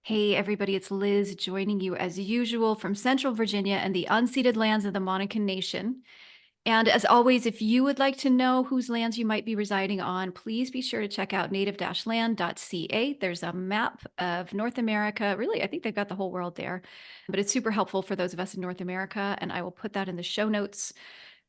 Hey, everybody, it's Liz joining you as usual from Central Virginia and the unceded lands of the Monacan Nation. And as always, if you would like to know whose lands you might be residing on, please be sure to check out native-land.ca. There's a map of North America. Really, I think they've got the whole world there, but it's super helpful for those of us in North America. And I will put that in the show notes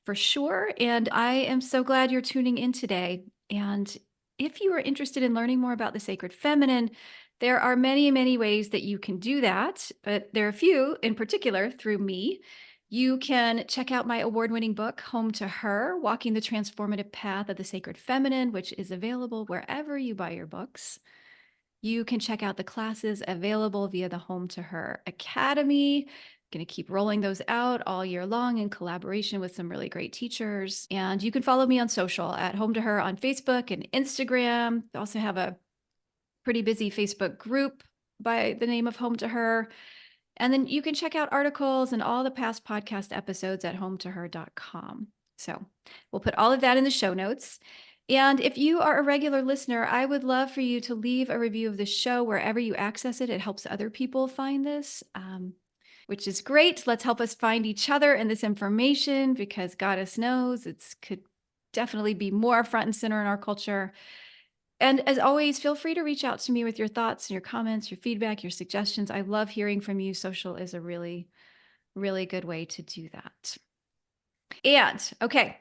for sure. And I am so glad you're tuning in today. And if you are interested in learning more about the sacred feminine, there are many, many ways that you can do that, but there are a few in particular through me. You can check out my award winning book, Home to Her Walking the Transformative Path of the Sacred Feminine, which is available wherever you buy your books. You can check out the classes available via the Home to Her Academy. Going to keep rolling those out all year long in collaboration with some really great teachers. And you can follow me on social at Home to Her on Facebook and Instagram. I also have a pretty busy Facebook group by the name of Home to Her. And then you can check out articles and all the past podcast episodes at hometoher.com. So we'll put all of that in the show notes. And if you are a regular listener, I would love for you to leave a review of the show wherever you access it. It helps other people find this, which is great. Let's help us find each other in this information because Goddess knows it could definitely be more front and center in our culture. And as always, feel free to reach out to me with your thoughts and your comments, your feedback, your suggestions. I love hearing from you. Social is a really, really good way to do that. And okay,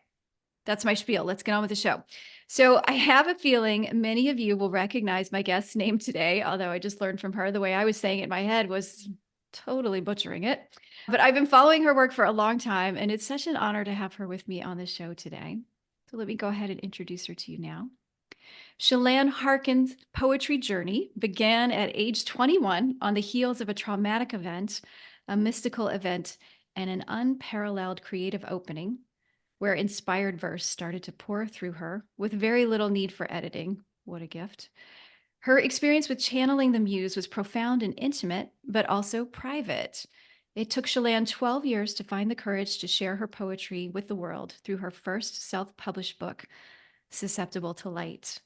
that's my spiel. Let's get on with the show. So I have a feeling many of you will recognize my guest's name today, although I just learned from her the way I was saying it in my head was totally butchering it. But I've been following her work for a long time, and it's such an honor to have her with me on the show today. So let me go ahead and introduce her to you now. Chelan Harkin's poetry journey began at age 21 on the heels of a traumatic event, a mystical event, and an unparalleled creative opening where inspired verse started to pour through her with very little need for editing. What a gift. Her experience with channeling the muse was profound and intimate, but also private. It took Chelan 12 years to find the courage to share her poetry with the world through her first self-published book, Susceptible to Light.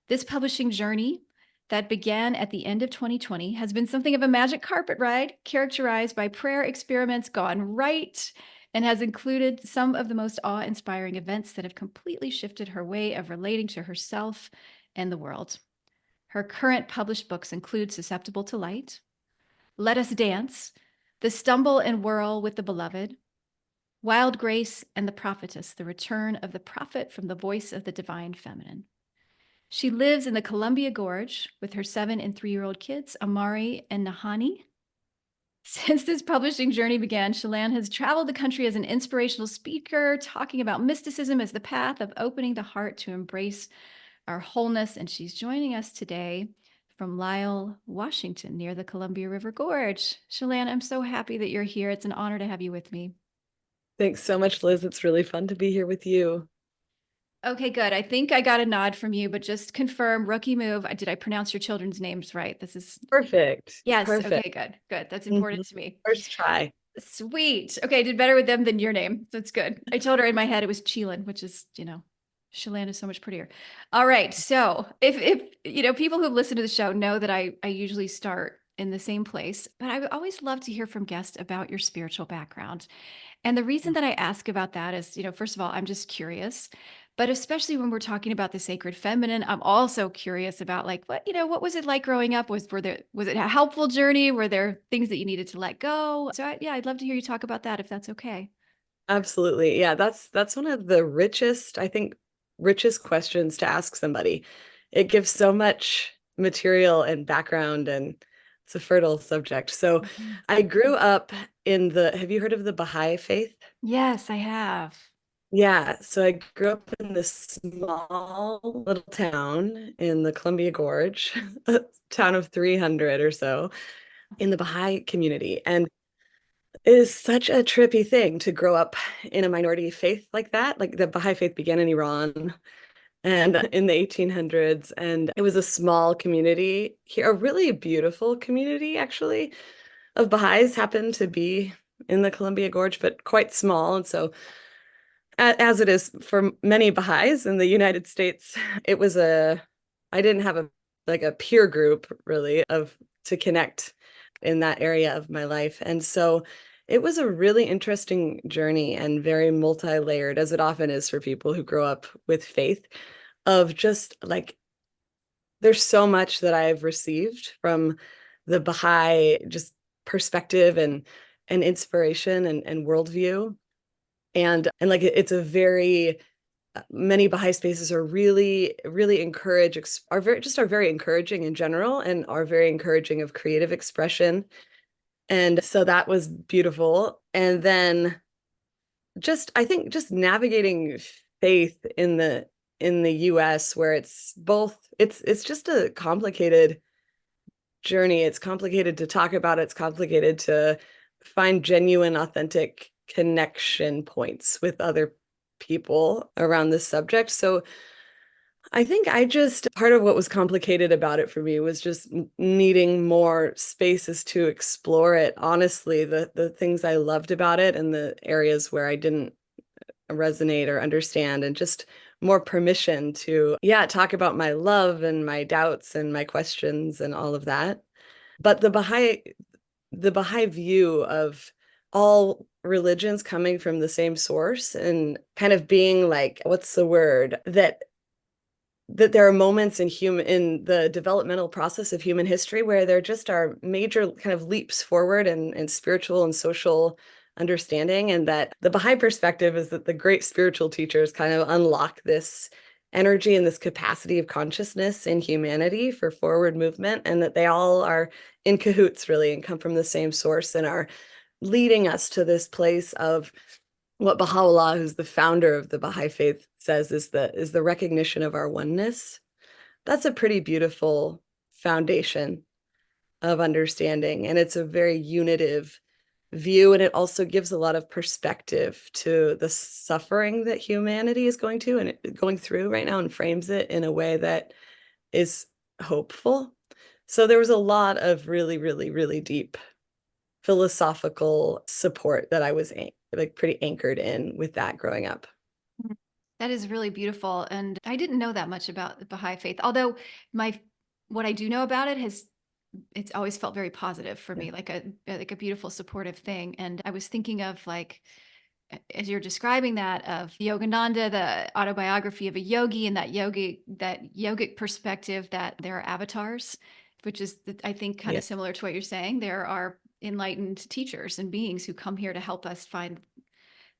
This publishing journey that began at the end of 2020 has been something of a magic carpet ride, characterized by prayer experiments gone right, and has included some of the most awe-inspiring events that have completely shifted her way of relating to herself and the world. Her current published books include Susceptible to Light, Let Us Dance, The Stumble and Whirl with the Beloved, Wild Grace, and The Prophetess, The Return of the Prophet from the Voice of the Divine Feminine. She lives in the Columbia Gorge with her 7 and 3-year-old kids, Amari and Nahani. Since this publishing journey began, Chelan has traveled the country as an inspirational speaker, talking about mysticism as the path of opening the heart to embrace our wholeness. And she's joining us today from Lyle, Washington, near the Columbia River Gorge. Chelan, I'm so happy that you're here. It's an honor to have you with me. Thanks so much, Liz. It's really fun to be here with you. Okay, good. I think I got a nod from you, but just confirm, rookie move. Did I pronounce your children's names right? This is Perfect. yes. Perfect. Okay, good. Good. That's important Mhm. to me. First try. Sweet. Okay, I did better with them than your name. That's good. I told her in my head it was Chelan, which is, Chelan is so much prettier. All right. So if people who listen to the show know that I usually start in the same place, but I would always love to hear from guests about your spiritual background. And the reason that I ask about that is, first of all, I'm just curious, but especially when we're talking about the sacred feminine, I'm also curious about like what was it like growing up? Was it a helpful journey? Were there things that you needed to let go? So yeah, I'd love to hear you talk about that if that's okay. Absolutely. Yeah, that's one of the richest, I think, richest questions to ask somebody. It gives so much material and background, and it's a fertile subject. So Mhm. I grew up have you heard of the Baha'i faith? Yes, I have. Yeah, so I grew up in this small little town in the Columbia Gorge, a town of 300 or so in the Baha'i community. And it is such a trippy thing to grow up in a minority faith like that. Like the Baha'i faith began in Iran and in the 1800s. And it was a small community here, a really beautiful community, actually, of Baha'is happened to be in the Columbia Gorge, but quite small. And so as it is for many Baha'is in the United States, I didn't have a like a peer group really of to connect in that area of my life. And so it was a really interesting journey and very multi-layered, as it often is for people who grow up with faith, of just like there's so much that I've received from the Baha'i just perspective and inspiration and worldview. And like it's a very many Baha'i spaces are really are very encouraging in general and are very encouraging of creative expression. And so that was beautiful. And then just I think just navigating faith in the US where it's just a complicated journey. It's complicated to talk about. It's complicated to find genuine, authentic connection points with other people around this subject. So I think part of what was complicated about it for me was just needing more spaces to explore it. Honestly, the things I loved about it and the areas where I didn't resonate or understand, and just more permission to, yeah, talk about my love and my doubts and my questions and all of that. But the Baha'i view of all religions coming from the same source and kind of being like, what's the word? That there are moments in the developmental process of human history where there just are major kind of leaps forward in spiritual and social understanding, and that the Baha'i perspective is that the great spiritual teachers kind of unlock this energy and this capacity of consciousness in humanity for forward movement, and that they all are in cahoots really and come from the same source and are leading us to this place of what Baha'u'llah, who's the founder of the Baha'i faith, says is the recognition of our oneness. That's a pretty beautiful foundation of understanding, and it's a very unitive view, and it also gives a lot of perspective to the suffering that humanity is going through right now, and frames it in a way that is hopeful. So there was a lot of really deep philosophical support that I was like pretty anchored in with that growing up. That is really beautiful, and I didn't know that much about the Baha'i faith. Although my what I do know about it has it's always felt very positive for Yeah. me, like a beautiful supportive thing. And I was thinking of like as you're describing that of Yogananda, the autobiography of a yogi, and that yogic perspective that there are avatars, which is I think kind Yeah. of similar to what you're saying. There are enlightened teachers and beings who come here to help us find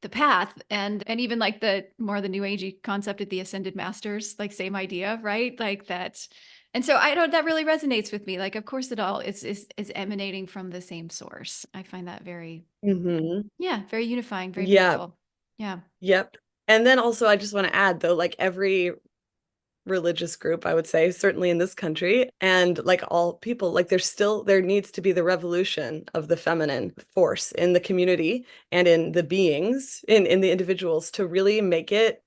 the path, and even like the new agey concept of the ascended masters, like same idea, right? Like that. And so I don't that really resonates with me. Like of course it all is emanating from the same source. I find that very, Hmm. yeah, very unifying, very Yeah. beautiful. Yeah. Yep. And then also I just want to add though, like every religious group, I would say, certainly in this country, and like all people, like there needs to be the revolution of the feminine force in the community and in the beings, in the individuals to really make it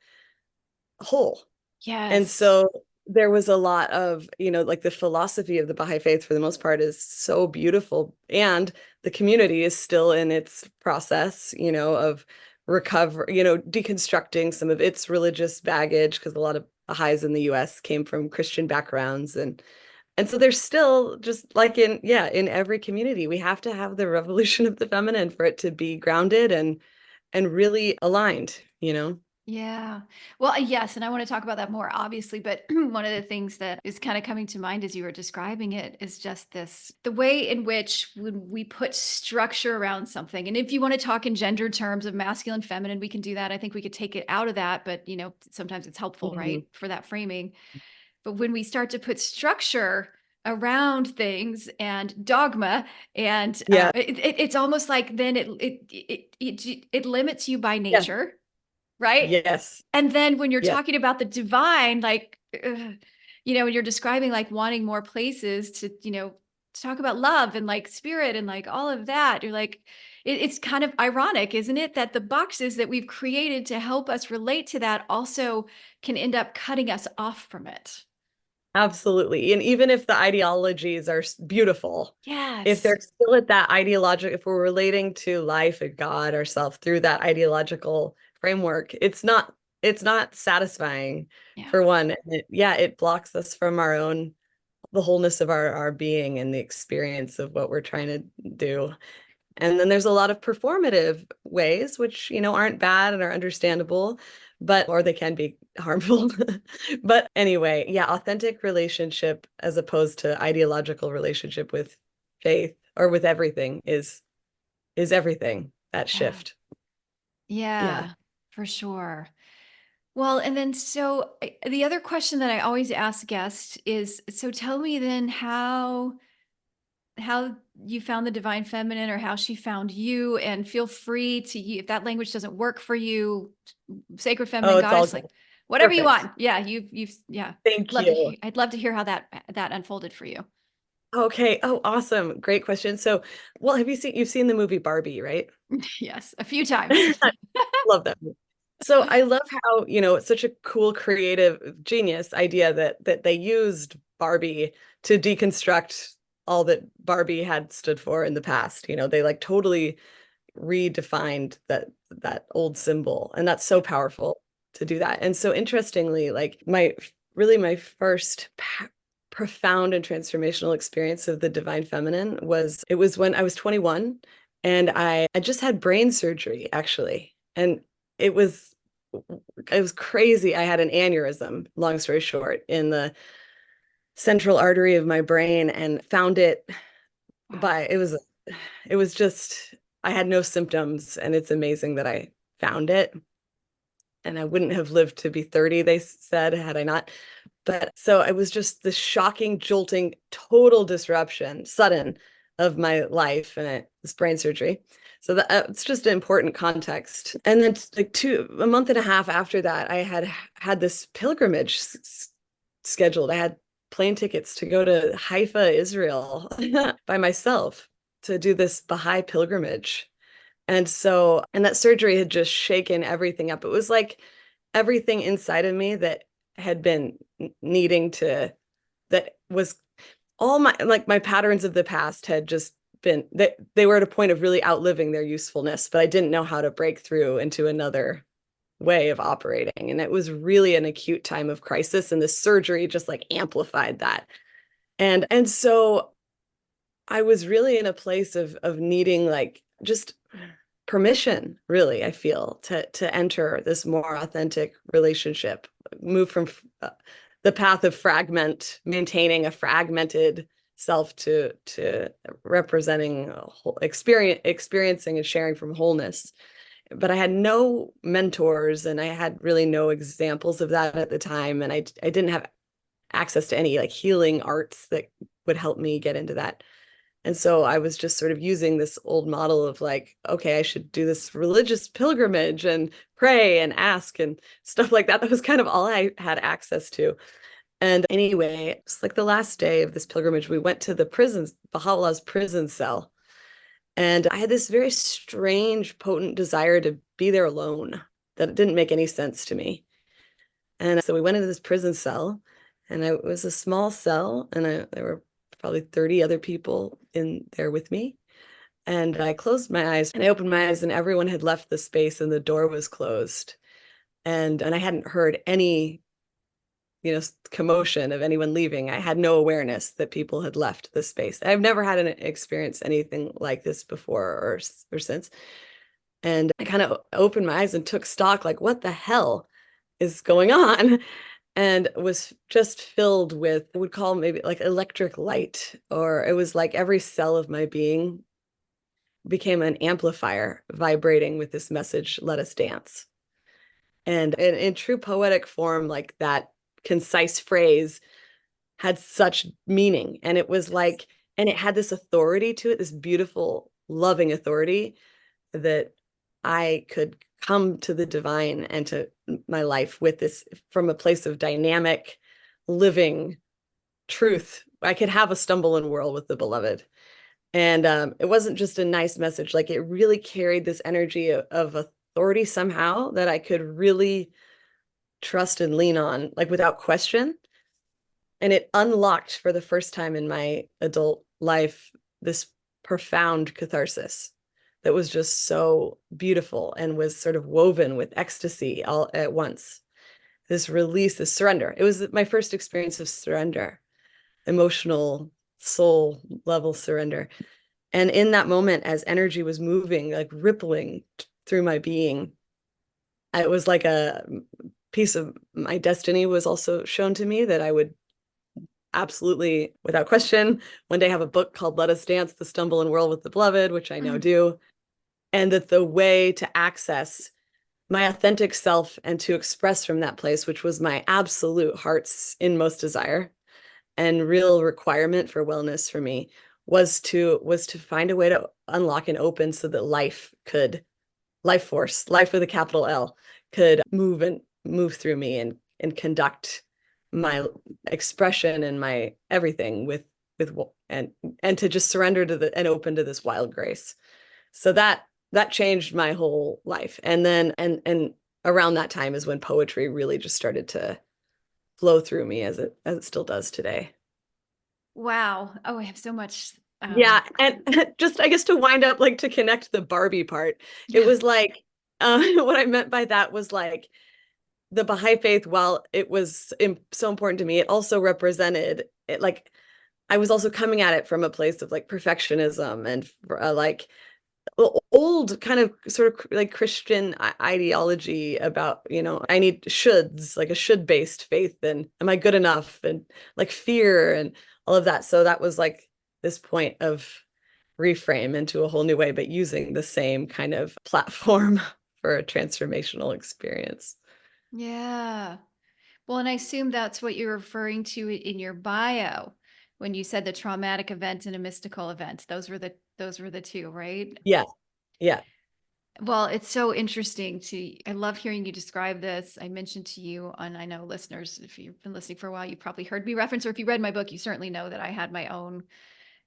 whole. And Yes. so there was a lot of, like the philosophy of the Baha'i faith for the most part is so beautiful. And the community is still in its process, of recover, deconstructing some of its religious baggage, because a lot of Baha'is in the US came from Christian backgrounds. And so there's still just like in every community, we have to have the revolution of the feminine for it to be grounded and really aligned. Yeah. Well, yes, and I want to talk about that more, obviously, but one of the things that is kind of coming to mind as you were describing it is just the way in which when we put structure around something. And if you want to talk in gender terms of masculine, feminine, we can do that. I think we could take it out of that, but sometimes it's helpful, right, Mhm. for that framing. But when we start to put structure around things and dogma, and Yeah. it's almost like then it limits you by Yeah. nature, right? Yes. And then when you're Yes. talking about the divine, like, when you're describing like wanting more places to talk about love and like spirit and like all of that, you're like, it's kind of ironic, isn't it? That the boxes that we've created to help us relate to that also can end up cutting us off from it. Absolutely. And even if the ideologies are beautiful, if Yes. they're still at that ideological, if we're relating to life and God ourselves through that ideological framework, it's not satisfying Yeah. for one. And yeah, it blocks us from our own the wholeness of our being and the experience of what we're trying to do. And then there's a lot of performative ways, which, aren't bad and are understandable, or they can be harmful. But anyway, yeah, authentic relationship as opposed to ideological relationship with faith or with everything is everything, that Yeah. shift. Yeah. Yeah, for sure. Well, and then the other question that I always ask guests is, so tell me then how you found the divine feminine or how she found you, and feel free to if that language doesn't work for you, sacred feminine, Oh, it's all goddess, good. like whatever you Perfect. want. Yeah, you've yeah. Thank you. I'd love to hear how that unfolded for you. Okay. Oh, awesome. Great question. So, well, you've seen the movie Barbie, right? Yes, a few times. Love that movie. So I love how, it's such a cool creative genius idea that they used Barbie to deconstruct all that Barbie had stood for in the past. They like totally redefined that old symbol, and that's so powerful to do that. And so interestingly, like my first profound and transformational experience of the divine feminine was when I was 21, and I just had brain surgery actually. And it was it was crazy. I had an aneurysm, long story short, in the central artery of my brain, and found it Wow. by it was just, I had no symptoms, and it's amazing that I found it. And I wouldn't have lived to be 30, they said, had I not. But so it was just this shocking, jolting, total disruption, sudden, of my life, and this brain surgery. So it's just an important context. And then like a month and a half after that, I had this pilgrimage scheduled. I had plane tickets to go to Haifa, Israel by myself to do this Baha'i pilgrimage. And that surgery had just shaken everything up. It was like everything inside of me that had been needing to, that was all my patterns of the past had just been, that they were at a point of really outliving their usefulness, but I didn't know how to break through into another way of operating. And it was really an acute time of crisis. And the surgery just like amplified that. And so I was really in a place of needing like just permission, really, I feel, to enter this more authentic relationship, move from the path of maintaining a fragmented self to representing experiencing and sharing from wholeness. But I had no mentors, and I had really no examples of that at the time, and I didn't have access to any like healing arts that would help me get into that. And so I was just sort of using this old model of like, okay, I should do this religious pilgrimage and pray and ask and stuff like that. That was kind of all I had access to. And anyway, it's like the last day of this pilgrimage, we went to the prisons, Baha'u'llah's prison cell. And I had this very strange, potent desire to be there alone that didn't make any sense to me. And so we went into this prison cell, and it was a small cell, and there were probably 30 other people in there with me. And I closed my eyes and I opened my eyes, and everyone had left the space and the door was closed. And I hadn't heard any, commotion of anyone leaving. I had no awareness that people had left the space. I've never had an experience anything like this before or since. And I kind of opened my eyes and took stock, like, what the hell is going on? And was just filled with, I would call maybe like electric light, or it was like every cell of my being became an amplifier vibrating with this message, let us dance. And in true poetic form, like that concise phrase had such meaning. And it was like, and it had this authority to it, this beautiful, loving authority, that I could come to the divine and to my life with this from a place of dynamic, living truth. I could have a stumble and whirl with the beloved. And it wasn't just a nice message, like it really carried this energy of authority somehow that I could really trust and lean on, like without question. And it unlocked for the first time in my adult life this profound catharsis that was just so beautiful and was sort of woven with ecstasy all at once. This release, this surrender. It was my first experience of surrender. emotional soul level surrender. And in that moment, as energy was moving, like rippling through my being, it was like a piece of my destiny was also shown to me, that I would absolutely, without question, one day have a book called Let Us Dance, The Stumble and Whirl with the Beloved, which I now do. And that the way to access my authentic self and to express from that place, which was my absolute heart's inmost desire and real requirement for wellness for me, was to find a way to unlock and open so that life force, life with a capital L, could move through me and conduct my expression and my everything with and to just surrender to the and open to this wild grace. So that changed my whole life. And then and around that time is when poetry really just started to flow through me, as it still does today. Wow. Oh, I have so much. Yeah, and just I guess to wind up, like to connect the Barbie part, it Yeah. was like what I meant by that was like the Baha'i faith, while it was so important to me, it also represented it, like I was also coming at it from a place of like perfectionism and like old kind of sort of like Christian ideology about, I need shoulds, like a should based faith, and am I good enough, and like fear and all of that. So that was like this point of reframe into a whole new way, but using the same kind of platform for a transformational experience. Yeah. Well, and I assume that's what you're referring to in your bio when you said the traumatic event and a mystical event. Those were the two, right? Yeah, yeah, Well, it's so interesting I love hearing you describe this. I mentioned to you, and I know listeners, if you've been listening for a while, you probably heard me reference, or if you read my book, you certainly know that I had my own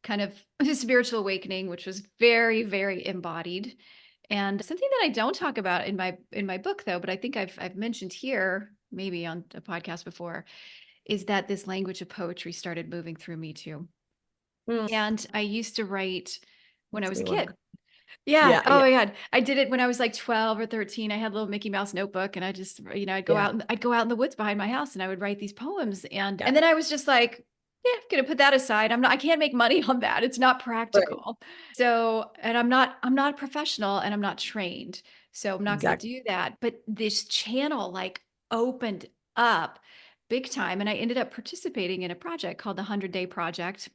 kind of spiritual awakening, which was very, very embodied. And something that I don't talk about in my book though, but I think I've mentioned here, maybe on a podcast before, is that this language of poetry started moving through me too. mm, And I used to write when I makes was a me want kid. to. Yeah. Yeah, Oh yeah, my God. I did it when I was like 12 or 13. I had a little Mickey Mouse notebook and I just, yeah, I'd go out in the woods behind my house and I would write these poems. And yeah, and then I was just like, yeah, gonna put that aside. I can't make money on that. It's not right, practical. So, and I'm not a professional and I'm not trained. So I'm not gonna exactly. do that. But this channel like opened up big time. And I ended up participating in a project called the 100 Day Project,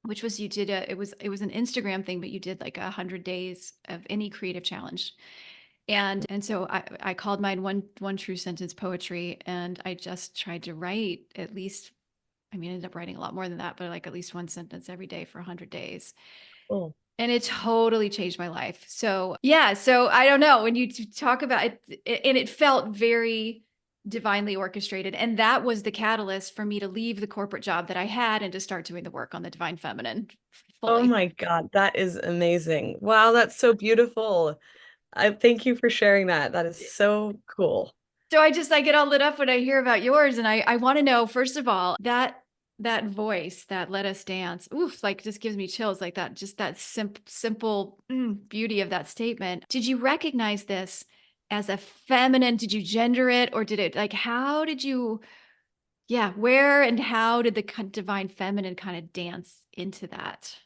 which was you did a it was an Instagram thing, but you did like 100 days of any creative challenge. And so I called mine one true sentence poetry, and I just tried to write at least, I mean, I ended up writing a lot more than that, but like at least one sentence every day for 100 days. Cool. And it totally changed my life. So yeah, so I don't know when you talk about and it felt very divinely orchestrated. And that was the catalyst for me to leave the corporate job that I had and to start doing the work on the divine feminine Oh fully. my God, that is amazing. Wow, that's so beautiful. I thank you for sharing that. That is so cool. So I get all lit up when I hear about yours, and I want to know, first of all, that voice, that "Let Us Dance," oof, like just gives me chills, like that, just that simple beauty of that statement. Did you recognize this as a feminine? Did you gender it, or did it like how did you? Yeah, where and how did the divine feminine kind of dance into that?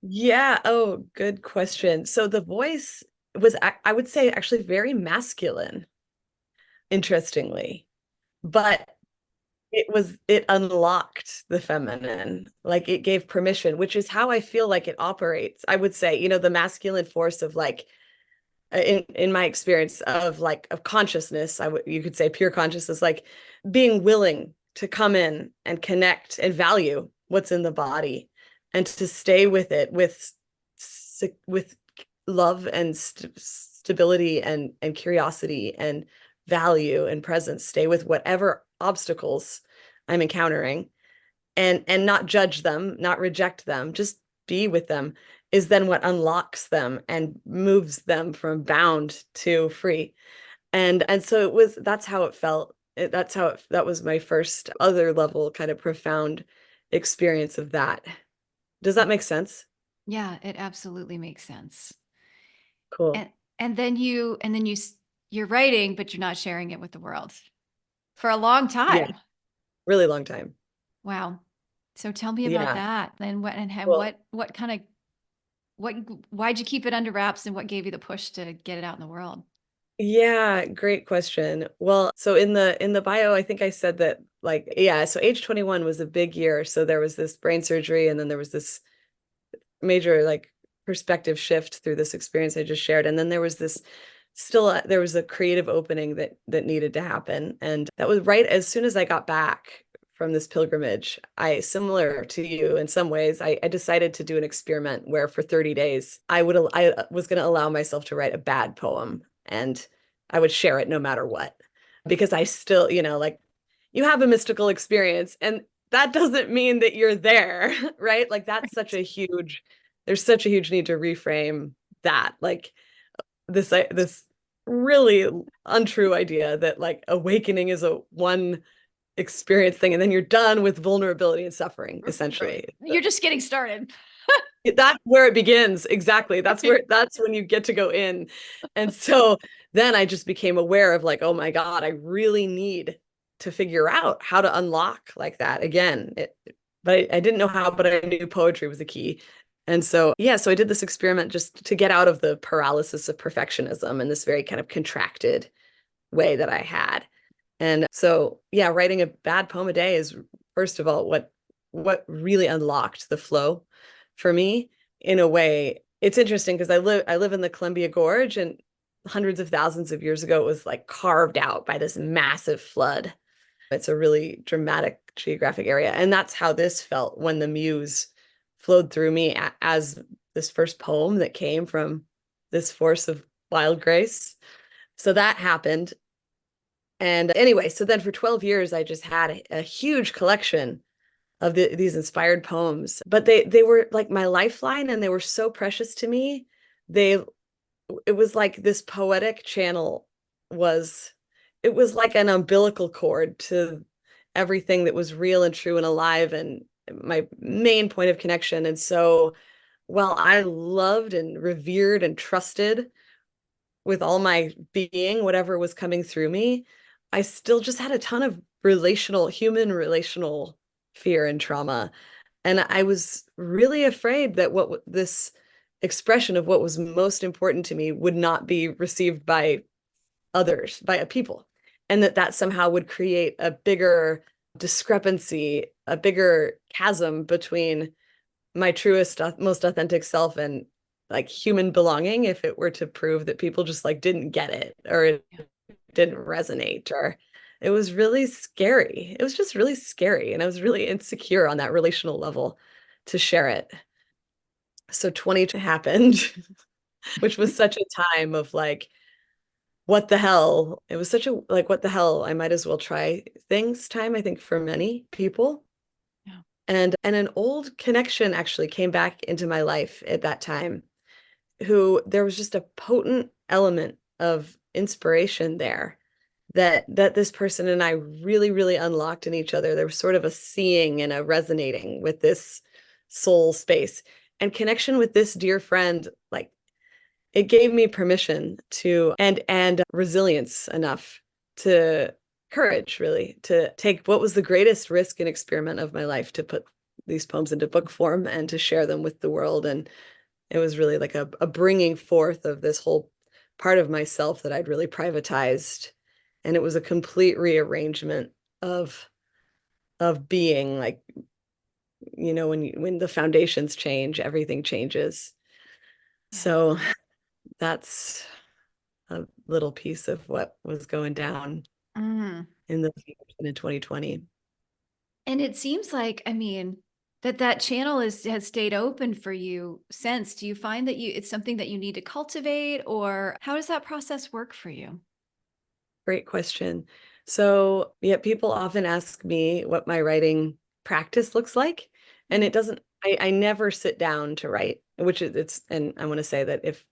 Yeah. Oh, good question. So the voice was, I would say, actually very masculine, interestingly, but it unlocked the feminine, like it gave permission, which is how I feel like it operates. I would say, the masculine force of like, in my experience of like of consciousness, you could say pure consciousness, like being willing to come in and connect and value what's in the body and to stay with it with love and stability and curiosity and value and presence, stay with whatever obstacles I'm encountering, and not judge them, not reject them, just be with them, is then what unlocks them and moves them from bound to free. And so that's how it felt. That was my first other level kind of profound experience of that. Does that make sense? Yeah, it absolutely makes sense. Cool. And you're writing, but you're not sharing it with the world for a long Yeah, time. really long time. Wow. So tell me about Yeah. that. And Well, what kind of what why'd you keep it under wraps and what gave you the push to get it out in the world? yeah, great question. Well, so in the bio, I think I said that like yeah, so age 21 was a big year. So there was this brain surgery and then there was this major like perspective shift through this experience I just shared. And then there was this there was a creative opening that needed to happen. And that was right as soon as I got back from this pilgrimage. I, similar to you in some ways, I decided to do an experiment where for 30 days I was going to allow myself to write a bad poem and I would share it no matter what. Because I still, like you have a mystical experience and that doesn't mean that you're there, right? Like that's such a huge, there's such a huge need to reframe that. Like this really untrue idea that like awakening is a one experience thing and then you're done with vulnerability and suffering Right. essentially. You're just getting started. That's where it begins. Exactly. That's when you get to go in. And so then I just became aware of like, oh my God, I really need to figure out how to unlock like that again. But I didn't know how, but I knew poetry was the key. And so, yeah, so I did this experiment just to get out of the paralysis of perfectionism and this very kind of contracted way that I had. And so, yeah, writing a bad poem a day is first of all what really unlocked the flow for me in a way. It's interesting because I live in the Columbia Gorge and hundreds of thousands of years ago it was like carved out by this massive flood. It's a really dramatic geographic area and that's how this felt when the muse flowed through me as this first poem that came from this force of wild grace. So that happened. And anyway, so then for 12 years, I just had a huge collection of these inspired poems, but they were like my lifeline and they were so precious to me. They, it was like this poetic channel was, it was like an umbilical cord to everything that was real and true and alive and my main point of connection. And so while I loved and revered and trusted with all my being, whatever was coming through me, I still just had a ton of human relational fear and trauma. And I was really afraid that this expression of what was most important to me would not be received by others, by a people, and that somehow would create a bigger discrepancy, a bigger chasm between my truest, most authentic self and like human belonging if it were to prove that people just like didn't get it or it Yeah. didn't resonate or it was really scary. It was just really scary and I was really insecure on that relational level to share it. So 20 happened, which was such a time of like what the hell? It was such a like what the hell? I might as well try things time I think for many people. Yeah. And an old connection actually came back into my life at that time, who there was just a potent element of inspiration there that this person and I really, really unlocked in each other. There was sort of a seeing and a resonating with this soul space and connection with this dear friend. Like it gave me permission to and resilience enough to courage really to take what was the greatest risk and experiment of my life to put these poems into book form and to share them with the world. And it was really like a bringing forth of this whole part of myself that I'd really privatized. And it was a complete rearrangement of being like, when the foundations change, everything changes. Yeah. So that's a little piece of what was going down Mm. in 2020. And it seems like, I mean, that channel has stayed open for you since. Do you find that it's something that you need to cultivate, or how does that process work for you? Great question. So, yeah, people often ask me what my writing practice looks like, and it doesn't, I never sit down to write, which is, and I want to say that if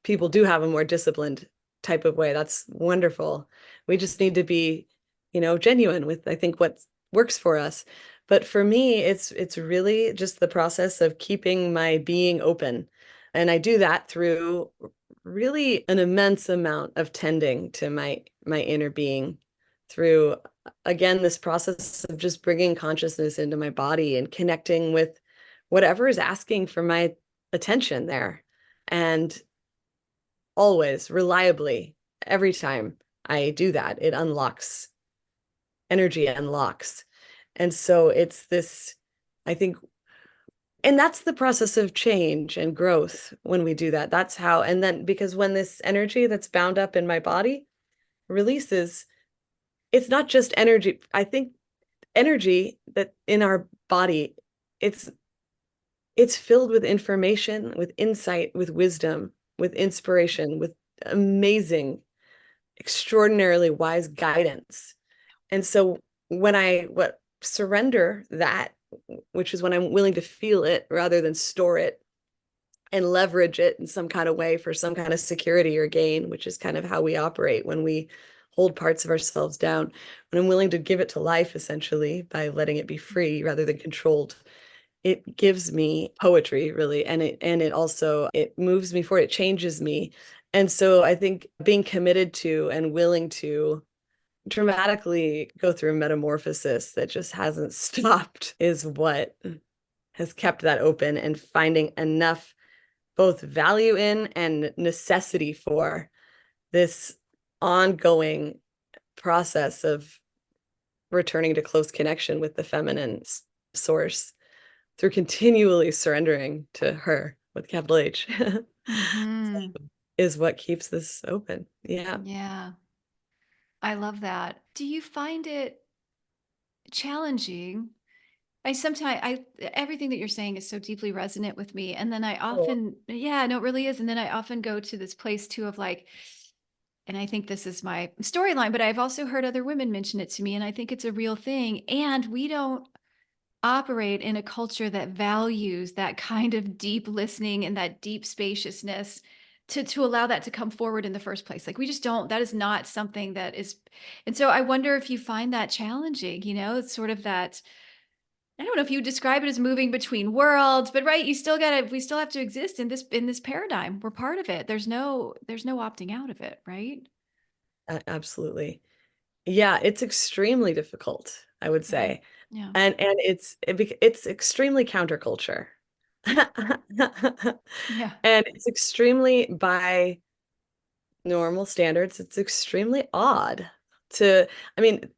people do have a more disciplined type of way, that's wonderful. We just need to be, genuine with, I think, what works for us. But for me, it's really just the process of keeping my being open. And I do that through really an immense amount of tending to my inner being through again, this process of just bringing consciousness into my body and connecting with whatever is asking for my attention there. And always, reliably, every time I do that, it unlocks, energy unlocks. And so it's this, I think, and that's the process of change and growth when we do that. That's how, and then because when this energy that's bound up in my body releases, it's not just energy. I think energy that in our body, it's it's filled with information, with insight, with wisdom, with inspiration, with amazing, extraordinarily wise guidance. And so when I what surrender that, which is when I'm willing to feel it rather than store it and leverage it in some kind of way for some kind of security or gain, which is kind of how we operate when we hold parts of ourselves down. When I'm willing to give it to life, essentially, by letting it be free rather than controlled, it gives me poetry, really. And it also, it moves me forward, it changes me. And so I think being committed to and willing to dramatically go through a metamorphosis that just hasn't stopped is what has kept that open, and finding enough both value in and necessity for this ongoing process of returning to close connection with the feminine source through continually surrendering to her with capital H Hmm. is what keeps this open. Yeah. Yeah, I love that. Do you find it challenging? I sometimes I everything that you're saying is so deeply resonant with me. And then I Cool. often, yeah, no, it really is. And then I often go to this place too of like, and I think this is my storyline, but I've also heard other women mention it to me, and I think it's a real thing. And we don't operate in a culture that values that kind of deep listening and that deep spaciousness to allow that to come forward in the first place. Like we just don't, that is not something that is. And so I wonder if you find that challenging, it's sort of that, I don't know if you describe it as moving between worlds, but right, we still have to exist in this paradigm. We're part of it. There's no opting out of it, right? Absolutely. Yeah, it's extremely difficult, I would Yeah. say. Yeah. And it's extremely counterculture. Yeah. And it's extremely, by normal standards, it's extremely odd to, I mean,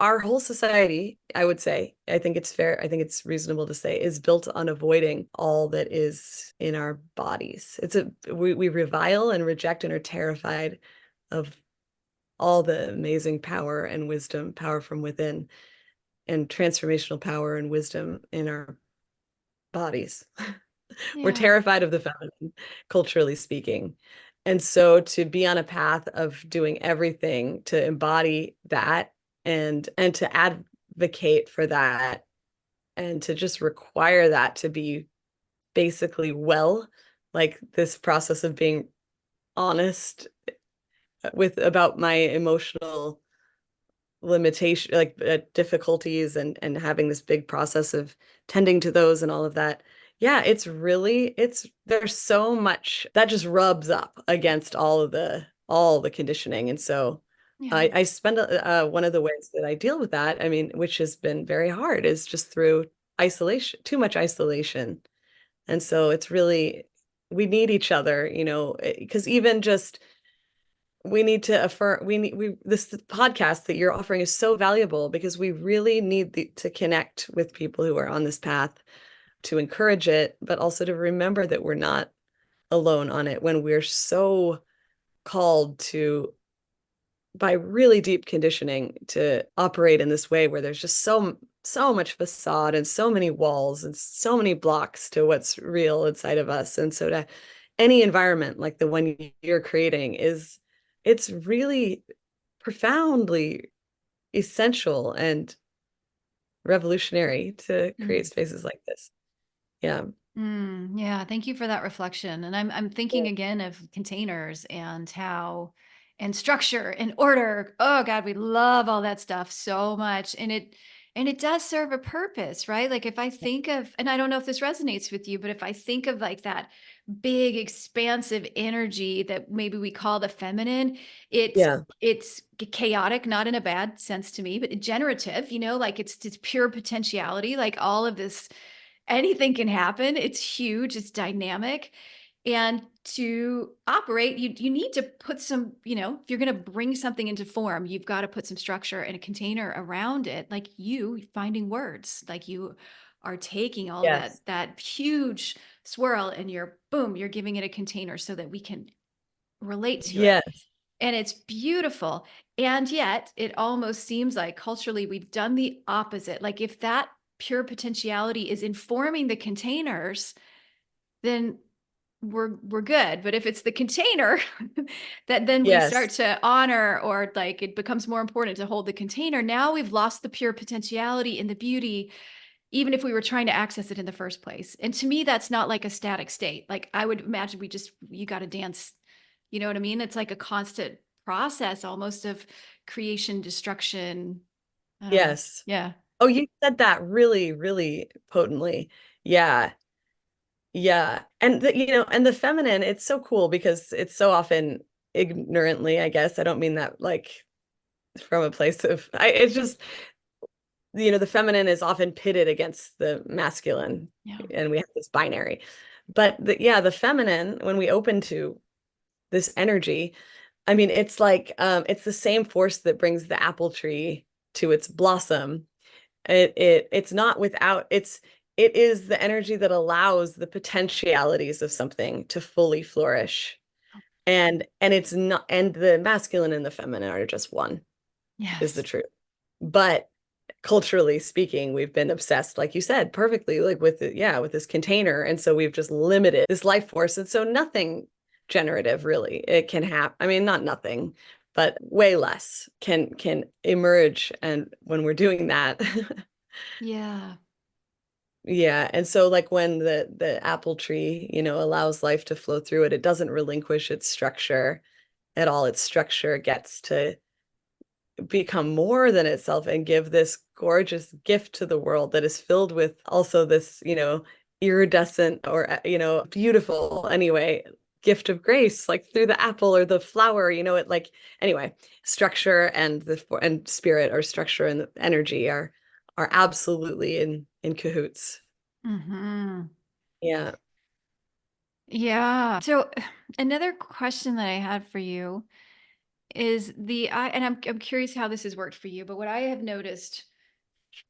our whole society, I would say, I think it's fair, I think it's reasonable to say, is built on avoiding all that is in our bodies. We revile and reject and are terrified of all the amazing power and wisdom, power from within, and transformational power and wisdom in our bodies. We're Yeah. terrified of the feminine, culturally speaking. And so to be on a path of doing everything to embody that, and to advocate for that, and to just require that to be basically, well, like this process of being honest with about my emotional limitation, like difficulties, and having this big process of tending to those and all of that. Yeah, it's really, it's, there's so much that just rubs up against all the conditioning. And so Yeah. I spend one of the ways that I deal with that, I mean, which has been very hard, is just through isolation, too much isolation. And so it's really, we need each other, because even just, we need to affirm, this podcast that you're offering is so valuable, because we really need to connect with people who are on this path, to encourage it, but also to remember that we're not alone on it, when we're so called to, by really deep conditioning, to operate in this way where there's just so much facade and so many walls and so many blocks to what's real inside of us. And so to any environment like the one you're creating is, it's really profoundly essential and revolutionary to create Mm. spaces like this. Yeah. Yeah, thank you for that reflection. And I'm thinking again of containers and how and structure and order. Oh God, we love all that stuff so much. And And it does serve a purpose, right? Like if I think of, and I don't know if this resonates with you, but if I think of like that big expansive energy that maybe we call the feminine, it's Yeah. it's chaotic, not in a bad sense to me, but generative, like it's pure potentiality, like all of this, anything can happen. It's huge, it's dynamic. And to operate, you need to put some, if you're going to bring something into form, you've got to put some structure and a container around it, like you finding words, like you are taking all Yes. that huge swirl and you're giving it a container so that we can relate to it. Yes. And it's beautiful. And yet it almost seems like culturally we've done the opposite. Like if that pure potentiality is informing the containers, then we're good. But if it's the container that then we start Yes. to honor, or like it becomes more important to hold the container, now we've lost the pure potentiality and the beauty, even if we were trying to access it in the first place. And to me, that's not like a static state. Like I would imagine you got to dance. You know what I mean? It's like a constant process almost of creation, destruction. I don't know. Yes. Yeah. Oh, you said that really, really potently. Yeah. Yeah. And and the feminine, it's so cool because it's so often ignorantly, I guess. I don't mean that like from a place of it's just, the feminine is often pitted against the masculine, Yeah. and we have this binary. But the feminine, when we open to this energy, I mean, it's like it's the same force that brings the apple tree to its blossom. It's not without, it is the energy that allows the potentialities of something to fully flourish. And it's not, and the masculine and the feminine are just one, is the Yes. truth. But culturally speaking, we've been obsessed, like you said, perfectly, like with this container. And so we've just limited this life force. And so nothing generative really, it can happen. I mean, not nothing, but way less can emerge. And when we're doing that, Yeah. yeah. And so like when the apple tree, allows life to flow through it, it doesn't relinquish its structure at all. Its structure gets to become more than itself and give this gorgeous gift to the world that is filled with also this, iridescent or, beautiful anyway, gift of grace, like through the apple or the flower, it like, anyway, structure and and spirit, or structure and energy are absolutely in cahoots. Hmm. Yeah. Yeah. So another question that I had for you is and I'm curious how this has worked for you, but what I have noticed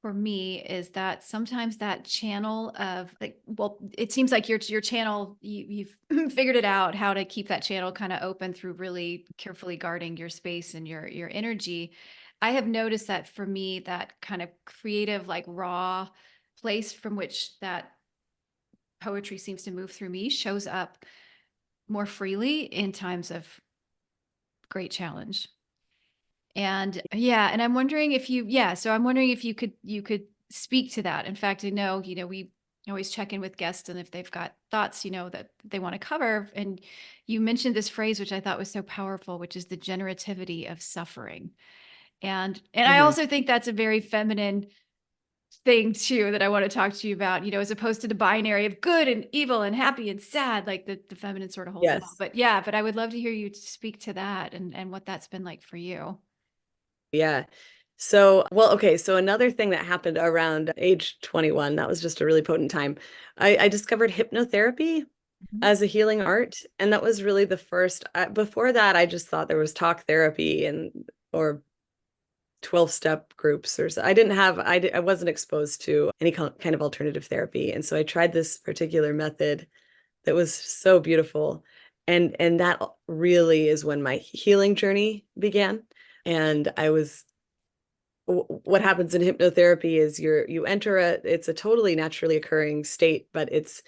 for me is that sometimes that channel of like, well, it seems like your channel, you've figured it out how to keep that channel kind of open through really carefully guarding your space and your energy. I have noticed that for me, that kind of creative, like raw place from which that poetry seems to move through me shows up more freely in times of great challenge. And yeah, and I'm wondering if so I'm wondering if you could speak to that. In fact, I know, we always check in with guests and if they've got thoughts, that they want to cover. And you mentioned this phrase, which I thought was so powerful, which is the generativity of suffering. And I Mhm. also think that's a very feminine thing too that I want to talk to you about, as opposed to the binary of good and evil and happy and sad, like the feminine sort of holds it all. Yes. But yeah, but I would love to hear you speak to that and what that's been like for you. Yeah. So, well, okay. So another thing that happened around age 21, that was just a really potent time. I discovered hypnotherapy Mhm. as a healing art. And that was really the first. Before that, I just thought there was talk therapy or 12-step groups I didn't have, I wasn't exposed to any kind of alternative therapy. And so I tried this particular method that was so beautiful. And that really is when my healing journey began. And what happens in hypnotherapy is you enter it's a totally naturally occurring state, but it's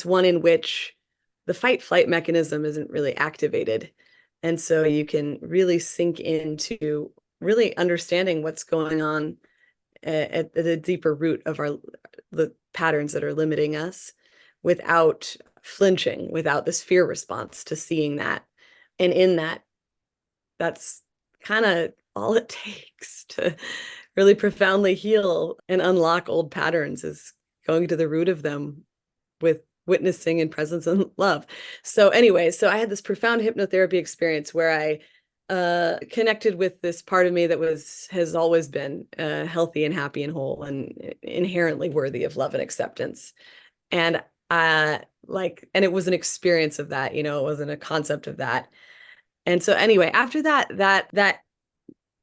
one in which the fight flight mechanism isn't really activated. And so you can really sink into really understanding what's going on at the deeper root of the patterns that are limiting us, without flinching, without this fear response to seeing that. And in that, that's kind of all it takes to really profoundly heal and unlock old patterns is going to the root of them with witnessing and presence and love. So anyway, so I had this profound hypnotherapy experience where I connected with this part of me that has always been healthy and happy and whole and inherently worthy of love and acceptance. And and it was an experience of that, it wasn't a concept of that. And so anyway, after that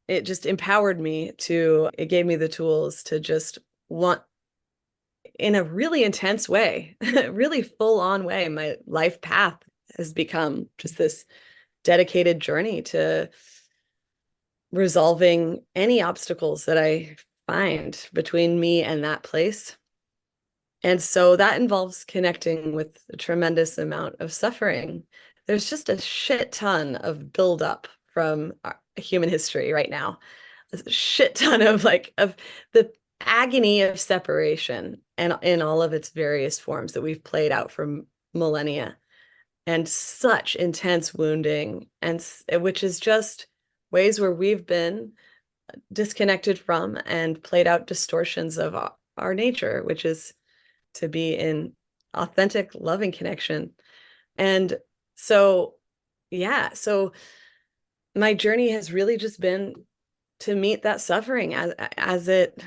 it just empowered me it gave me the tools to just want in a really intense way, really full on way. My life path has become just this dedicated journey to resolving any obstacles that I find between me and that place. And so that involves connecting with a tremendous amount of suffering. There's just a shit ton of buildup from human history right now. A shit ton of of the agony of separation and in all of its various forms that we've played out for millennia, and such intense wounding, and which is just ways where we've been disconnected from and played out distortions of our nature, which is to be in authentic, loving connection. And so, yeah, so my journey has really just been to meet that suffering as it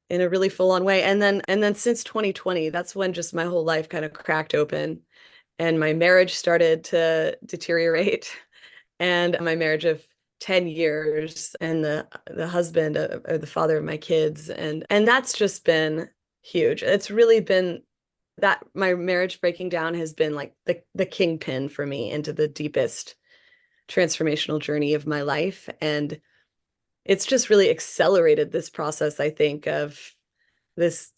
in a really full-on way. And then since 2020, that's when just my whole life kind of cracked open and my marriage started to deteriorate. And my marriage of 10 years and the husband or the father of my kids, and that's just been huge. It's really been that my marriage breaking down has been like the kingpin for me into the deepest transformational journey of my life. And it's just really accelerated this process, I think, of this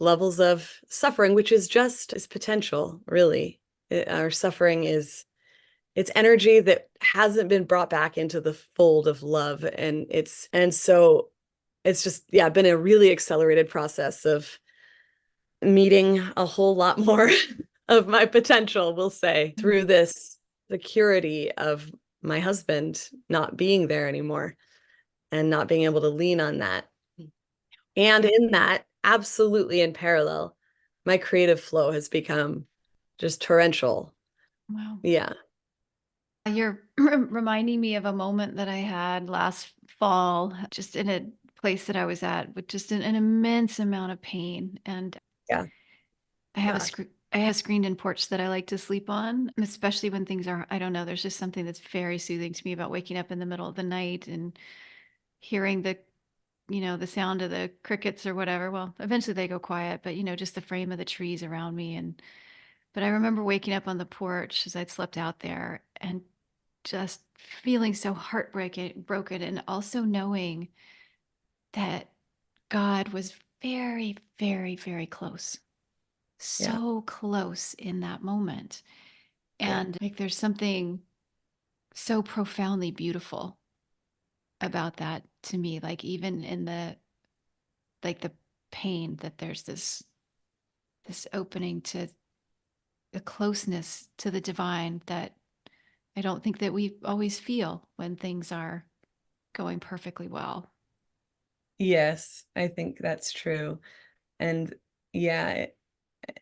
levels of suffering, which is just is potential, really. Our suffering is it's energy that hasn't been brought back into the fold of love. And so it's just, yeah, been a really accelerated process of meeting a whole lot more of my potential, we'll say, through this security of my husband not being there anymore and not being able to lean on that. And in that, absolutely in parallel, my creative flow has become just torrential. Wow. Yeah. You're reminding me of a moment that I had last fall, just in a place that I was at with just an immense amount of pain. And Yeah. I have Gosh. I have a screened-in porch that I like to sleep on, especially when things are, I don't know, there's just something that's very soothing to me about waking up in the middle of the night and hearing the sound of the crickets or whatever. Well, eventually they go quiet, but just the frame of the trees around me. But I remember waking up on the porch as I'd slept out there and just feeling so broken, and also knowing that God was very, very, very close, Yeah. so close in that moment. Yeah. And like there's something so profoundly beautiful about that to me, like even in the pain, that there's this opening to the closeness to the divine that I don't think that we always feel when things are going perfectly well. Yes, I think that's true. And yeah,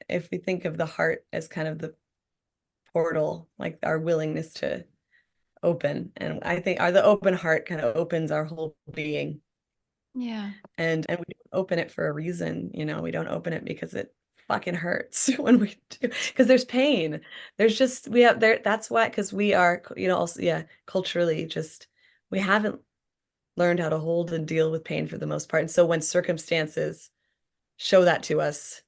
if we think of the heart as kind of the portal, like our willingness to open, and I think the open heart kind of opens our whole being. Yeah. And we open it for a reason, we don't open it because it fucking hurts when we do, because there's pain. There's just we have there that's why, because we are, also, yeah, culturally just we haven't learned how to hold and deal with pain for the most part. And so when circumstances show that to us,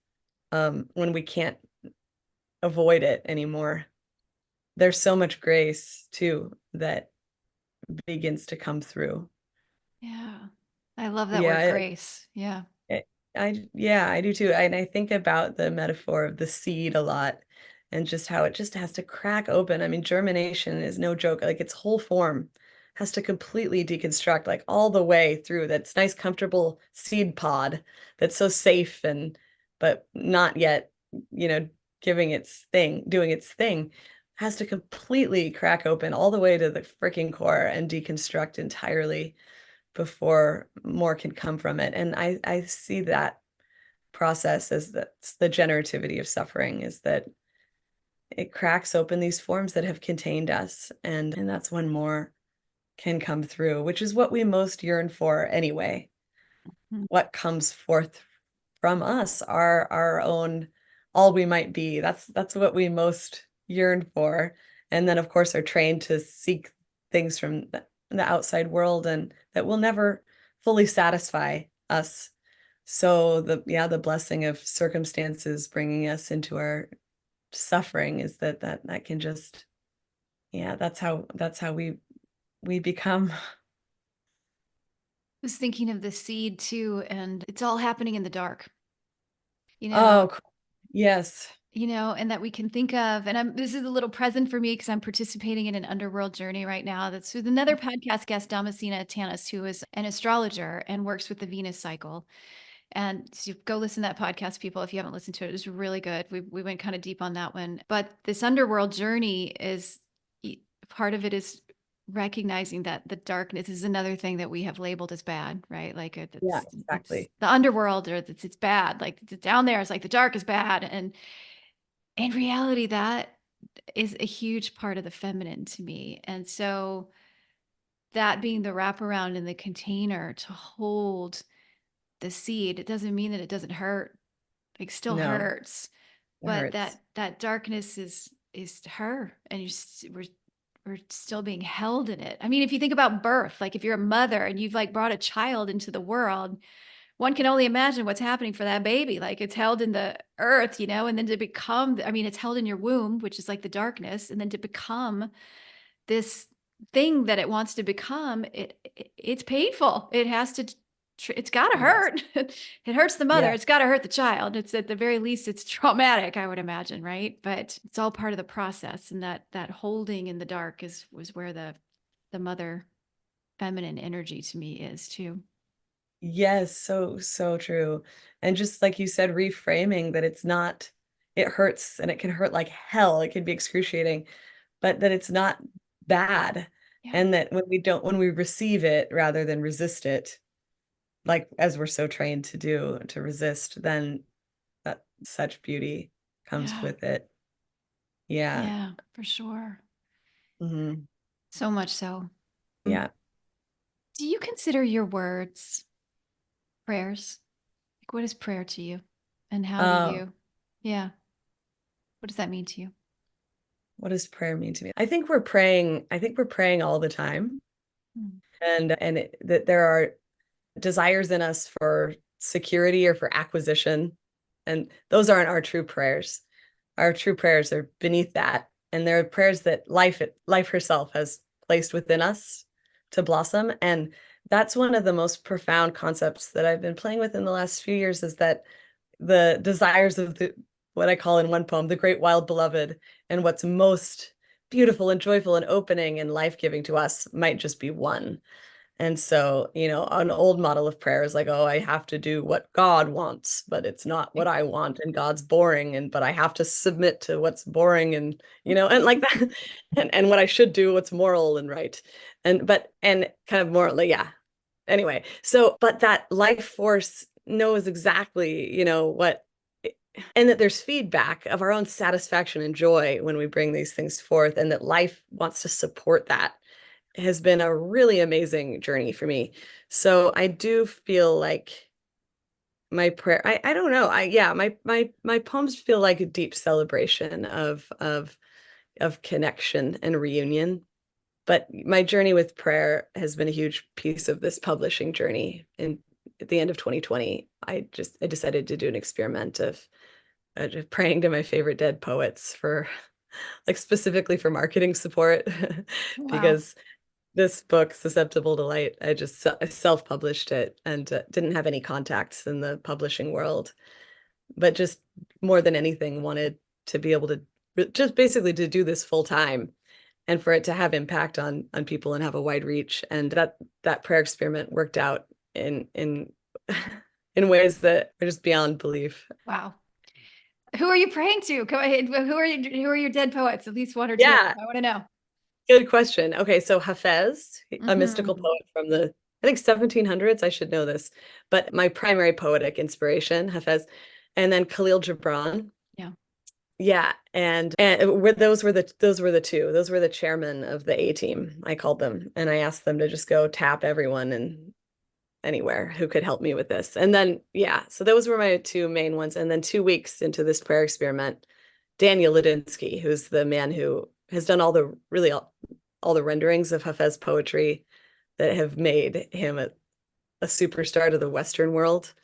when we can't avoid it anymore, there's so much grace too that begins to come through. Yeah. I love that word Yeah, grace. Yeah. yeah, I do too. And I think about the metaphor of the seed a lot and just how it just has to crack open. I mean, germination is no joke. Like its whole form has to completely deconstruct, like all the way through that's nice, comfortable seed pod that's so safe and but not yet, you know, doing its thing, has to completely crack open all the way to the freaking core and deconstruct entirely before more can come from it. And I see that process as that's the generativity of suffering, is that it cracks open these forms that have contained us, and that's when more can come through, which is what we most yearn for anyway. Mm. What comes forth from us, our own, all we might be. That's what we most yearn for. And then of course are trained to seek things from the outside world, and that will never fully satisfy us. So the blessing of circumstances bringing us into our suffering is that can just, yeah, that's how we become. Was thinking of the seed too, and it's all happening in the dark, you know, Oh, cool. Yes. and that we can think of. And this is a little present for me because I'm participating in an underworld journey right now. That's with another podcast guest, Damascena Tanis, who is an astrologer and works with the Venus cycle. And so go listen to that podcast, people, if you haven't listened to it. It was really good. We went kind of deep on that one. But this underworld journey is part of it is recognizing that the darkness is another thing that we have labeled as bad, right? Like Yeah, it's exactly. the underworld, or it's bad. Like it's down there, it's like the dark is bad. And in reality, that is a huge part of the feminine to me. And so that being the wraparound in the container to hold the seed, it doesn't mean that it doesn't hurt. Like still No, hurts, it but hurts. that darkness is her, and we're still being held in it. I mean, if you think about birth, like if you're a mother and you've like brought a child into the world, one can only imagine what's happening for that baby. Like it's held in the earth, and then to become, I mean, it's held in your womb, which is like the darkness, and then to become this thing that it wants to become, it's painful. It has to it's got to Yes. hurt. It hurts the mother. Yeah. It's got to hurt the child. It's at the very least it's traumatic, I would imagine, right? But it's all part of the process, and that holding in the dark was where the mother feminine energy to me is too. Yes, so true. And just like you said, reframing that it's not, it hurts and it can hurt like hell. It can be excruciating, but that it's not bad. Yeah. And that when we receive it rather than resist it, like as we're so trained to do, to resist, then that such beauty comes Yeah. with it. Yeah. Yeah, for sure. Hmm. So much so. Mm. Yeah. Do you consider your words prayers? Like, what is prayer to you? And how do Oh, you, yeah, what does that mean to you? what does prayer mean to me? I think we're praying all the time. Mm. And that there are desires in us for security or for acquisition. And those aren't our true prayers. Our true prayers are beneath that. And there are prayers that life herself has placed within us to blossom. And that's one of the most profound concepts that I've been playing with in the last few years, is that the desires of the what I call in one poem, the great wild beloved, and what's most beautiful and joyful and opening and life-giving to us might just be one. And so, an old model of prayer is like, oh, I have to do what God wants, but it's not what I want, and God's boring, but I have to submit to what's boring, and like that, and what I should do, what's moral and right. And kind of morally, yeah. Anyway, so but that life force knows exactly, what, and that there's feedback of our own satisfaction and joy when we bring these things forth, and that life wants to support that, has been a really amazing journey for me. So I do feel like my prayer, I don't know. Yeah, my poems feel like a deep celebration of connection and reunion. But my journey with prayer has been a huge piece of this publishing journey. And at the end of 2020, I decided to do an experiment of just praying to my favorite dead poets for, like, specifically for marketing support, Wow. because this book, Susceptible to Light, I self-published it, and didn't have any contacts in the publishing world, but just more than anything wanted to be able to just basically to do this full time, and for it to have impact on people and have a wide reach. And that prayer experiment worked out in in ways that are just beyond belief. Wow. Who are you praying to? Go ahead. Who are your dead poets? At least one or two of them. Yeah, I want to know. good question. Okay, so Hafez, a mystical Hmm. poet from the I think 1700s, I should know this, but my primary poetic inspiration, Hafez, and then Khalil Gibran. Yeah. Yeah, and those were the two. Those were the chairmen of the A team, I called them, and I asked them to just go tap everyone and anywhere who could help me with this. And then yeah, so those were my two main ones. And then 2 weeks into this prayer experiment, Daniel Ladinsky, who's the man who has done all the renderings of Hafez poetry that have made him a superstar to the Western world,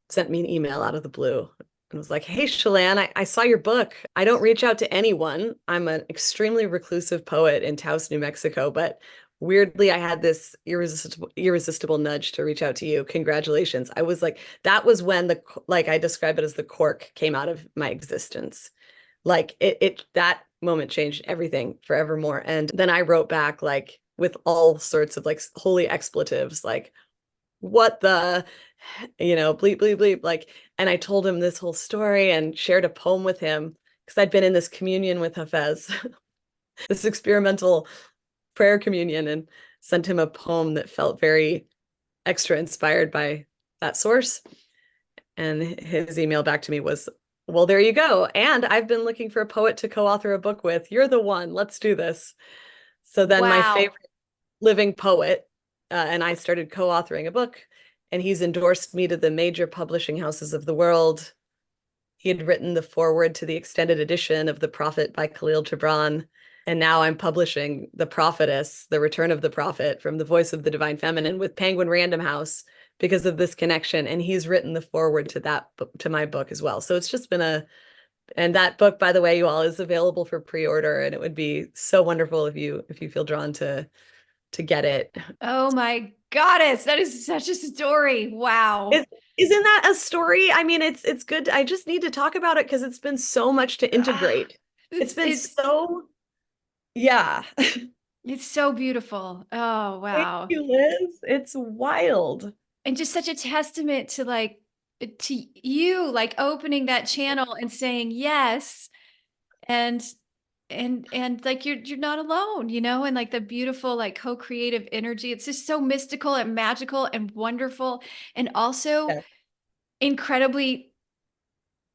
sent me an email out of the blue and was like, "Hey, Chelan, I saw your book. I don't reach out to anyone. I'm an extremely reclusive poet in Taos, New Mexico, but weirdly, I had this irresistible nudge to reach out to you. Congratulations." I was like, that was when like I describe it as the cork came out of my existence. Like that moment changed everything forevermore. And then I wrote back like with all sorts of like holy expletives, like, what the, bleep, bleep, bleep. Like, and I told him this whole story and shared a poem with him because I'd been in this communion with Hafez, this experimental prayer communion, and sent him a poem that felt very extra inspired by that source. And his email back to me was, "Well, there you go. And I've been looking for a poet to co-author a book with. You're the one. Let's do this." So then my Wow. favorite living poet and I started co-authoring a book, and he's endorsed me to the major publishing houses of the world. He had written the foreword to the extended edition of The Prophet by Khalil Gibran. And now I'm publishing The Prophetess, The Return of the Prophet from the Voice of the Divine Feminine with Penguin Random House because of this connection. And he's written the foreword to my book as well. So it's just been and that book, by the way, you all, is available for pre-order. And it would be so wonderful if you feel drawn to get it. Oh my goddess, that is such a story. Wow. Is, isn't that a story? I mean, it's good. I just need to talk about it because it's been so much to Ah, integrate. It's been so, yeah. it's so beautiful. Oh, Thank wow. you, Liz. It's wild. And just such a testament to like to you like opening that channel and saying yes, and and like you're not alone, and like the beautiful like co-creative energy. It's just so mystical and magical and wonderful, and also Yeah. incredibly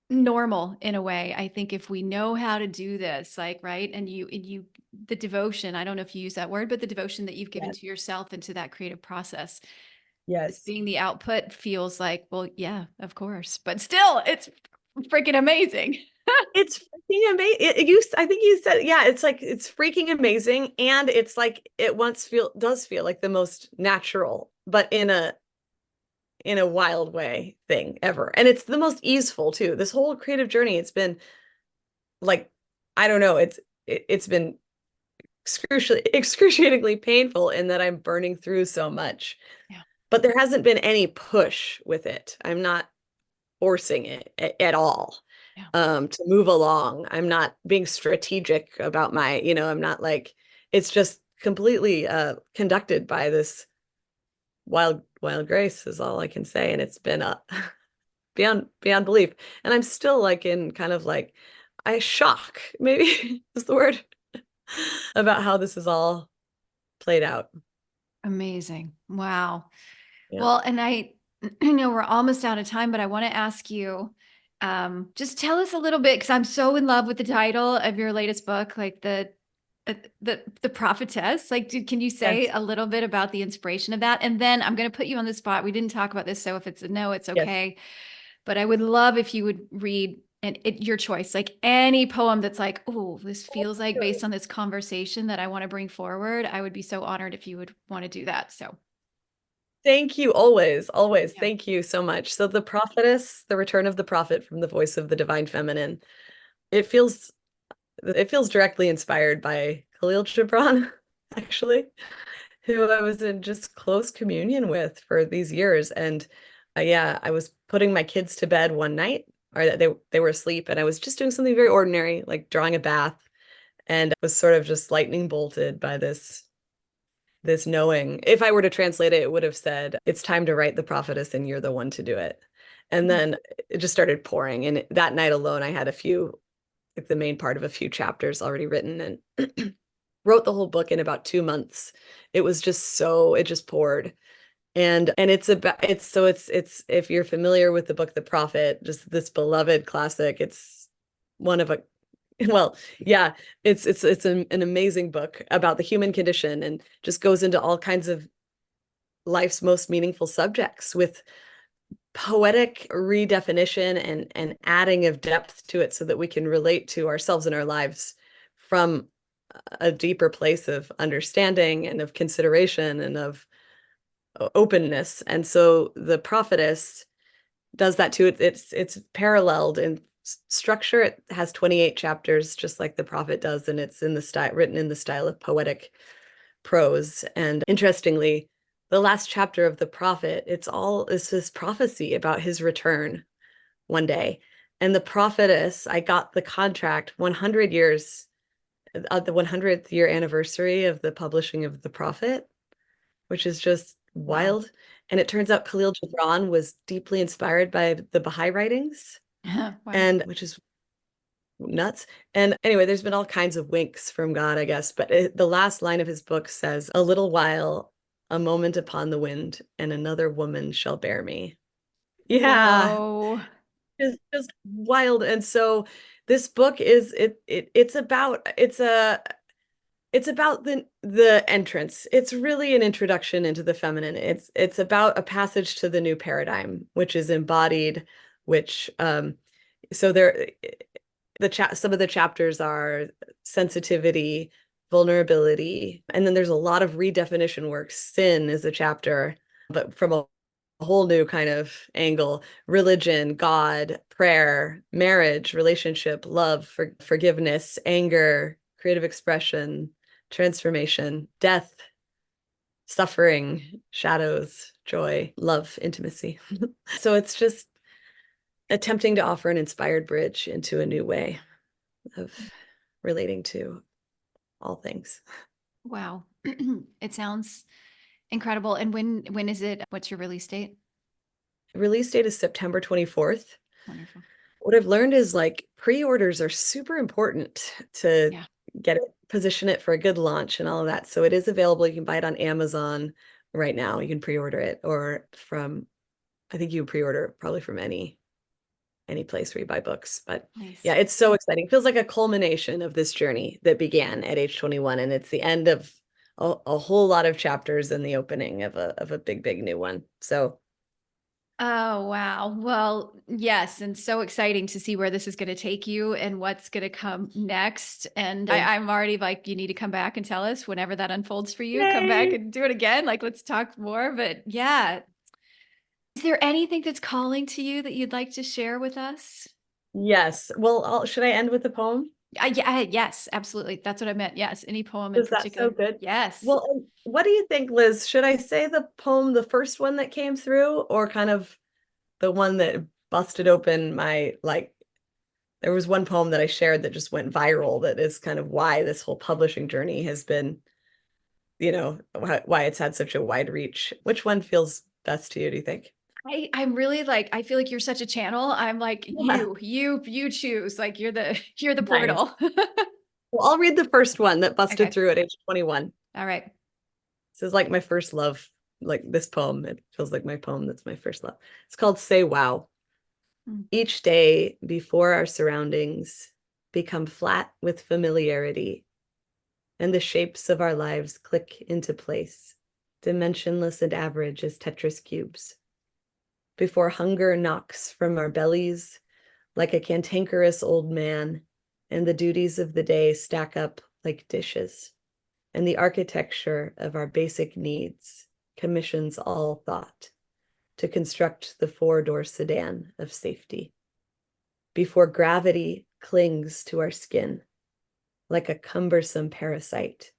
normal in a way. I think if we know how to do this, like, right, and you the devotion, I don't know if you use that word, but the devotion that you've given Yes. to yourself and to that creative process, Yes. being the output feels like, well, yeah, of course, but still it's freaking amazing. It's freaking amazing. I think you said, yeah, it's like, it's freaking amazing. And it's like, it does feel like the most natural, but in a wild way thing ever. And it's the most easeful too. This whole creative journey, it's been like, I don't know, it's been excruciatingly painful in that I'm burning through so much. Yeah. But there hasn't been any push with it. I'm not forcing it at all Yeah. to move along. I'm not being strategic about I'm not like, it's just completely conducted by this wild grace is all I can say. And it's been beyond belief. And I'm still like in kind of like I shock, maybe is the word, about how this is all played out. Amazing. Wow. Yeah. Well, and I know we're almost out of time, but I want to ask you, just tell us a little bit, because I'm so in love with the title of your latest book, like the prophetess. Like, can you say Yes. a little bit about the inspiration of that? And then I'm going to put you on the spot. We didn't talk about this, so if it's a no, it's Yes. okay. But I would love if you would read your choice, like any poem that's like, oh, this feels like based on this conversation that I want to bring forward. I would be so honored if you would want to do that. So, Thank you always, always. yeah. Thank you so much. So The Prophetess, The Return of the Prophet from the Voice of the Divine Feminine. It feels it feels directly inspired by Khalil Gibran, actually, who I was in just close communion with for these years. And yeah, I was putting my kids to bed one night, or they were asleep, and I was just doing something very ordinary, like drawing a bath, and I was sort of just lightning bolted by this knowing. If I were to translate it, it would have said, "It's time to write The Prophetess, and you're the one to do it." And Mm. then it just started pouring. And that night alone, I had like the main part of a few chapters already written, and wrote the whole book in about 2 months. It just poured. And it's if you're familiar with the book The Prophet, just this beloved classic, it's one of a well, yeah, it's an amazing book about the human condition and just goes into all kinds of life's most meaningful subjects with poetic redefinition and adding of depth to it so that we can relate to ourselves and our lives from a deeper place of understanding and of consideration and of openness. And so the Prophetess does that too. It's paralleled in structure. It has 28 chapters, just like the Prophet does, and it's in the style written in the style of poetic prose. And interestingly, the last chapter of the Prophet, it's this prophecy about his return one day. And the Prophetess, I got the contract 100 years, the 100th year anniversary of the publishing of the Prophet, which is just Wow. wild. And it turns out Khalil Gibran was deeply inspired by the Baha'i writings, Wow. and which is nuts. And anyway, there's been all kinds of winks from God, I guess. But the last line of his book says, "A little while, a moment upon the wind, and another woman shall bear me." Yeah, Whoa. it's just wild. And so this book is it's about the entrance. It's really an introduction into the feminine. It's about a passage to the new paradigm, which is embodied, which so there some of the chapters are sensitivity, vulnerability, and then there's a lot of redefinition work. Sin is a chapter, but from a whole new kind of angle: religion, God, prayer, marriage, relationship, love, forgiveness, anger, creative expression, transformation, death, suffering, shadows, joy, love, intimacy. So it's just attempting to offer an inspired bridge into a new way of relating to all things. Wow. It sounds incredible. And when is it? What's your release date? Release date is September 24th. Wonderful. What I've learned is like pre-orders are super important to Yeah. get it, position it for a good launch and all of that. So it is available. You can buy it on Amazon right now. You can pre-order it, or from, I think you can pre-order it probably from any place where you buy books. But Nice. yeah, it's so exciting. It feels like a culmination of this journey that began at age 21, and it's the end of a whole lot of chapters and the opening of a big new one. So Oh, wow. Well, yes, and so exciting to see where this is going to take you and what's going to come next. And I'm already like, you need to come back and tell us whenever that unfolds for you. Come back yay. and do it again. Like, let's talk more. But yeah, is there anything that's calling to you that you'd like to share with us? Yes. Well, should I end with a poem? Yeah, yes, absolutely. That's what I meant. Yes, any poem in Is that so particular. good? Yes. Well, what do you think, Liz? Should I say the poem, the first one that came through, or kind of the one that busted open my, like, there was one poem that I shared that just went viral that is kind of why this whole publishing journey has been, why it's had such a wide reach. Which one feels best to you, do you think? I'm really like, I feel like you're such a channel. I'm like, Yeah. you choose. Like you're the you're the Nice. portal. Well, I'll read the first one that busted Okay. through at age 21. All right. This is like my first love, like this poem. It feels like my poem that's my first love. It's called Say Wow. Mm. Each day before our surroundings become flat with familiarity, and the shapes of our lives click into place, dimensionless and average as Tetris cubes. Before hunger knocks from our bellies like a cantankerous old man, and the duties of the day stack up like dishes, and the architecture of our basic needs commissions all thought to construct the four-door sedan of safety. Before gravity clings to our skin like a cumbersome parasite,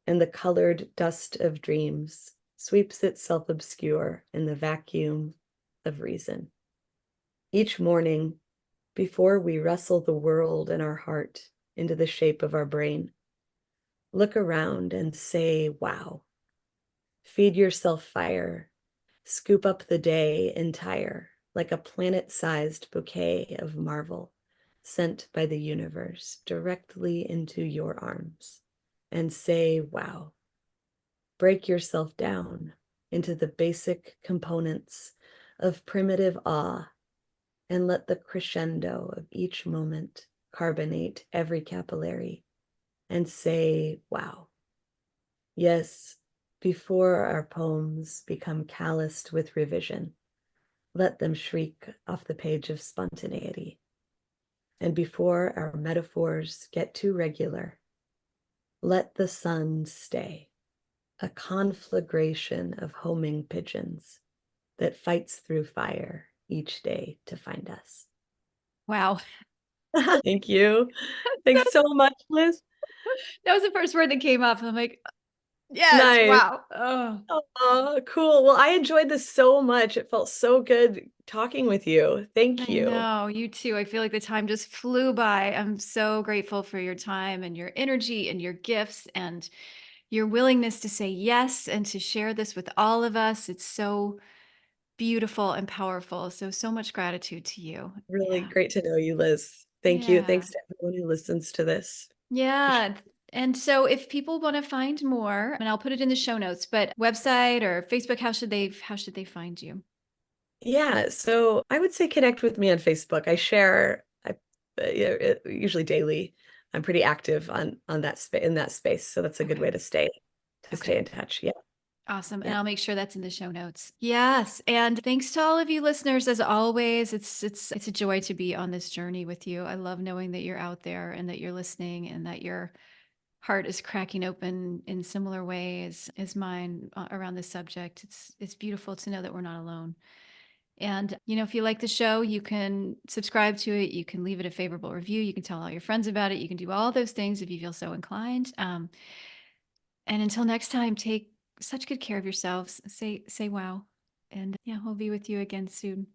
and the colored dust of dreams sweeps itself obscure in the vacuum of reason. Each morning, before we wrestle the world and our heart into the shape of our brain, look around and say, wow. Feed yourself fire. Scoop up the day entire like a planet-sized bouquet of marvel sent by the universe directly into your arms, and say, wow. Break yourself down into the basic components of primitive awe, and let the crescendo of each moment carbonate every capillary and say, wow. Yes, before our poems become calloused with revision, let them shriek off the page of spontaneity. And before our metaphors get too regular, let the sun stay, a conflagration of homing pigeons that fights through fire each day to find us. Wow. Thank you. Thanks so much, Liz. That was the first word that came up. I'm like, yes, Nice. wow. Oh, Oh, cool. Well, I enjoyed this so much. It felt so good talking with you. Thank I you. know. You too. I feel like the time just flew by. I'm so grateful for your time and your energy and your gifts and your willingness to say yes and to share this with all of us. It's so beautiful and powerful. So, so much gratitude to you. Really Yeah. great to know you, Liz. Thank you. Yeah. Thanks to everyone who listens to this. Appreciate Yeah. And so if people want to find more, and I'll put it in the show notes, but website or Facebook, how should they find you? Yeah, so I would say connect with me on Facebook. I share yeah, usually daily. I'm pretty active on that in that space, so that's a good Okay. way to stay Okay. in touch. Yeah. Awesome. And Yeah. I'll make sure that's in the show notes. Yes. And thanks to all of you listeners as always. It's a joy to be on this journey with you. I love knowing that you're out there and that you're listening and that your heart is cracking open in similar ways as mine around this subject. It's beautiful to know that we're not alone. And if you like the show, you can subscribe to it, you can leave it a favorable review, you can tell all your friends about it, you can do all those things if you feel so inclined. And until next time, take such good care of yourselves. Say wow. And yeah, we'll be with you again soon.